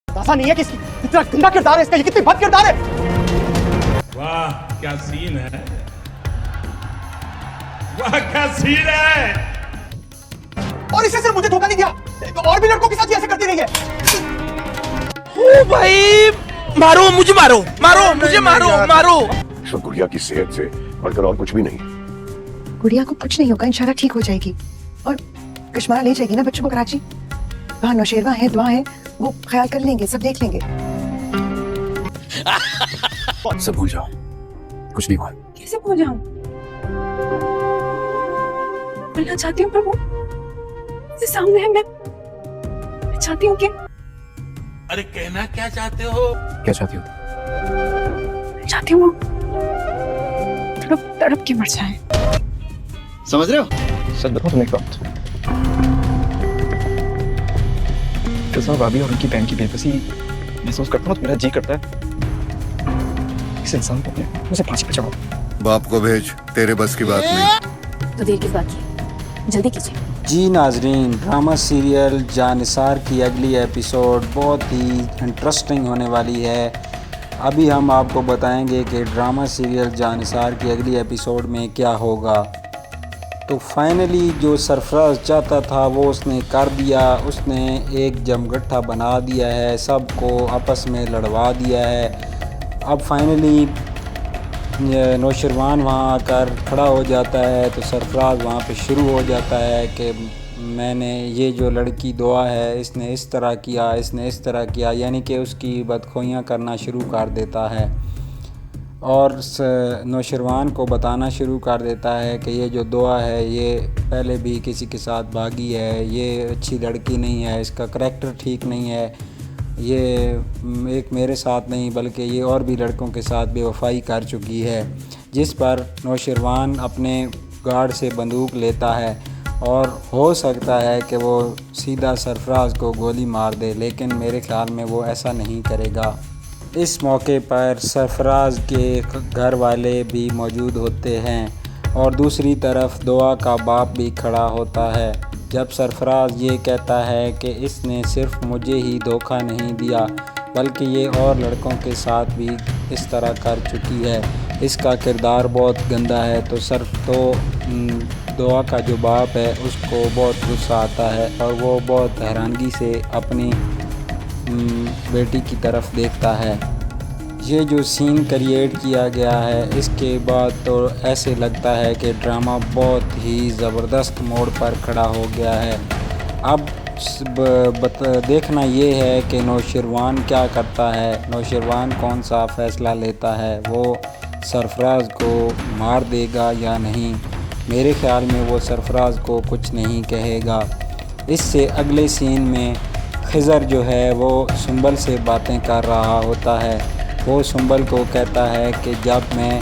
ऐसा नहीं है कि इतना गंदा किरदार है इसका, ये कितनी बद किरदार है। वाह क्या सीन है, वाह क्या सीन है। और इसे सिर्फ मुझे धोखा नहीं दिया, तो और भी लड़कों के साथ ऐसे करती रही है। ओ भाई मारो मुझे, मारो मारो मुझे, मारो मारो। सब गुड़िया की सेहत से बढ़कर और कुछ भी नहीं। गुड़िया को कुछ नहीं होगा, इंशाल्लाह ठीक हो जाएगी। और कश्मारा ले जाएगी ना बच्चों को कराची, वहाँ नौशेरवा है, दुआ है, वो ख्याल कर लेंगे, सब देख लेंगे। सब भूल जाओ, कुछ नहीं हुआ। कैसे भूल जाऊं? भूलना चाहती हूँ पर वो मेरे सामने है। मैं चाहती हूँ कि अरे कहना क्या चाहते हो? क्या चाहती हो? चाहती हूँ वो तड़प तड़प के मर जाए। समझ रहे हो? सच बताओ तुम एक बात, फिजा भाभी और उनकी बहन की बेबसी महसूस करता हूँ तो मेरा जी करता है इस इंसान को अपने मुझे फांसी पे चढ़ाओ। बाप को भेज, तेरे बस की बात नहीं। तो देर किस बात की, जल्दी कीजिए। जी नाजरीन, ड्रामा सीरियल जानिसार की अगली एपिसोड बहुत ही इंटरेस्टिंग होने वाली है। अभी हम आपको बताएंगे कि ड्रामा सीरियल जानिसार की अगली एपिसोड में क्या होगा। तो फाइनली जो सरफराज चाहता था वो उसने कर दिया, उसने एक जमगट्ठा बना दिया है, सबको आपस में लड़वा दिया है। अब फाइनली नौशरवान वहाँ आकर खड़ा हो जाता है तो सरफराज वहाँ पे शुरू हो जाता है कि मैंने ये जो लड़की दुआ है इसने इस तरह किया, इसने इस तरह किया, यानी कि उसकी बदखोइयाँ करना शुरू कर देता है और नौशरवान को बताना शुरू कर देता है कि ये जो दुआ है ये पहले भी किसी के साथ भागी है, ये अच्छी लड़की नहीं है, इसका करैक्टर ठीक नहीं है, ये एक मेरे साथ नहीं बल्कि ये और भी लड़कों के साथ बेवफाई कर चुकी है। जिस पर नौशरवान अपने गार्ड से बंदूक लेता है और हो सकता है कि वो सीधा सरफराज को गोली मार दे, लेकिन मेरे ख्याल में वो ऐसा नहीं करेगा। इस मौके पर सरफराज के घर वाले भी मौजूद होते हैं और दूसरी तरफ दुआ का बाप भी खड़ा होता है। जब सरफराज ये कहता है कि इसने सिर्फ मुझे ही धोखा नहीं दिया बल्कि ये और लड़कों के साथ भी इस तरह कर चुकी है, इसका किरदार बहुत गंदा है, तो दुआ का जो बाप है उसको बहुत गुस्सा आता है और वो बहुत हैरानगी से अपनी बेटी की तरफ देखता है। ये जो सीन क्रिएट किया गया है इसके बाद तो ऐसे लगता है कि ड्रामा बहुत ही ज़बरदस्त मोड़ पर खड़ा हो गया है। अब देखना ये है कि नौशरवान क्या करता है, नौशरवान कौन सा फ़ैसला लेता है, वो सरफराज को मार देगा या नहीं। मेरे ख़्याल में वो सरफराज को कुछ नहीं कहेगा। इससे अगले सीन में खिज़र जो है वो सुंबल से बातें कर रहा होता है। वो सुंबल को कहता है कि जब मैं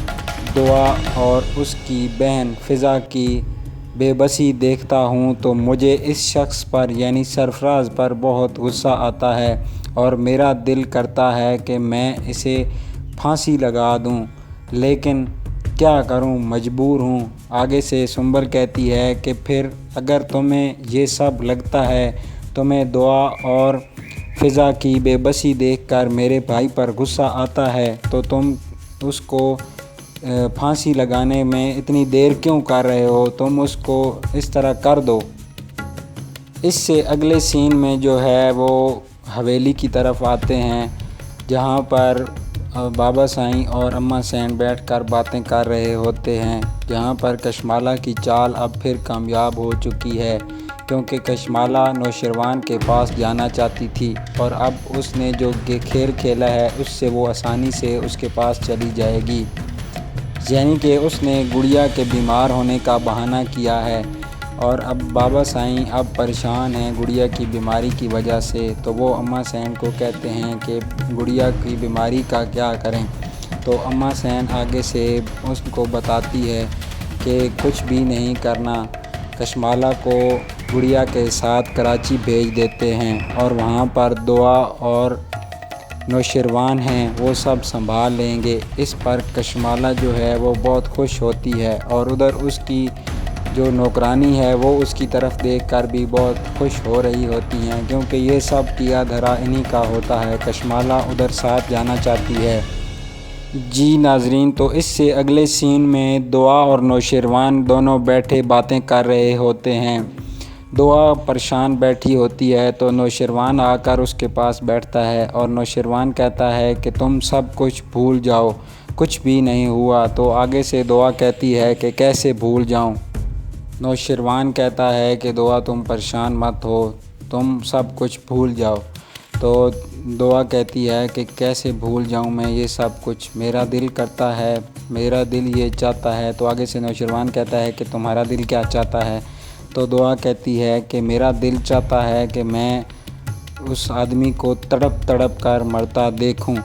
दुआ और उसकी बहन फ़िज़ा की बेबसी देखता हूँ तो मुझे इस शख्स पर यानी सरफराज पर बहुत गुस्सा आता है और मेरा दिल करता है कि मैं इसे फांसी लगा दूँ, लेकिन क्या करूँ, मजबूर हूँ। आगे से सुंबल कहती है कि फिर अगर तुम्हें ये सब लगता है, तुम्हें दुआ और फ़िज़ा की बेबसी देखकर मेरे भाई पर गुस्सा आता है, तो तुम उसको फांसी लगाने में इतनी देर क्यों कर रहे हो, तुम उसको इस तरह कर दो। इससे अगले सीन में जो है वो हवेली की तरफ आते हैं जहाँ पर बाबा साईं और अम्मा सैन बैठकर बातें कर रहे होते हैं, जहाँ पर कशमाला की चाल अब फिर कामयाब हो चुकी है क्योंकि कशमाला नौशरवान के पास जाना चाहती थी और अब उसने जो खेल खेला है उससे वो आसानी से उसके पास चली जाएगी। यानी कि उसने गुड़िया के बीमार होने का बहाना किया है और अब बाबा साईं अब परेशान हैं गुड़िया की बीमारी की वजह से, तो वो अम्मा सैन को कहते हैं कि गुड़िया की बीमारी का क्या करें। तो अम्मा सैन आगे से उसको बताती है कि कुछ भी नहीं करना, कशमाला को गुड़िया के साथ कराची भेज देते हैं और वहाँ पर दुआ और नौशरवान हैं वो सब संभाल लेंगे। इस पर कशमाला जो है वो बहुत खुश होती है और उधर उसकी جو نوکرانی ہے وہ اس کی طرف دیکھ کر بھی بہت خوش ہو رہی ہوتی ہیں، کیونکہ یہ سب کیا دھرا انہی کا ہوتا ہے۔ کشمالہ ادھر ساتھ جانا چاہتی ہے۔ جی ناظرین، تو اس سے اگلے سین میں دعا اور نوشیروان دونوں بیٹھے باتیں کر رہے ہوتے ہیں۔ دعا پریشان بیٹھی ہوتی ہے تو نوشیروان آ کر اس کے پاس بیٹھتا ہے اور نوشیروان کہتا ہے کہ تم سب کچھ بھول جاؤ، کچھ بھی نہیں ہوا۔ تو آگے سے دعا کہتی ہے کہ کیسے بھول جاؤں؟ نوشیروان کہتا ہے کہ دعا تم پریشان مت ہو، تم سب کچھ بھول جاؤ۔ تو دعا کہتی ہے کہ کیسے بھول جاؤں میں یہ سب کچھ، میرا دل کرتا ہے، میرا دل یہ چاہتا ہے۔ تو آگے سے نوشیروان کہتا ہے کہ تمہارا دل کیا چاہتا ہے؟ تو دعا کہتی ہے کہ میرا دل چاہتا ہے کہ میں اس آدمی کو تڑپ تڑپ کر مرتا دیکھوں۔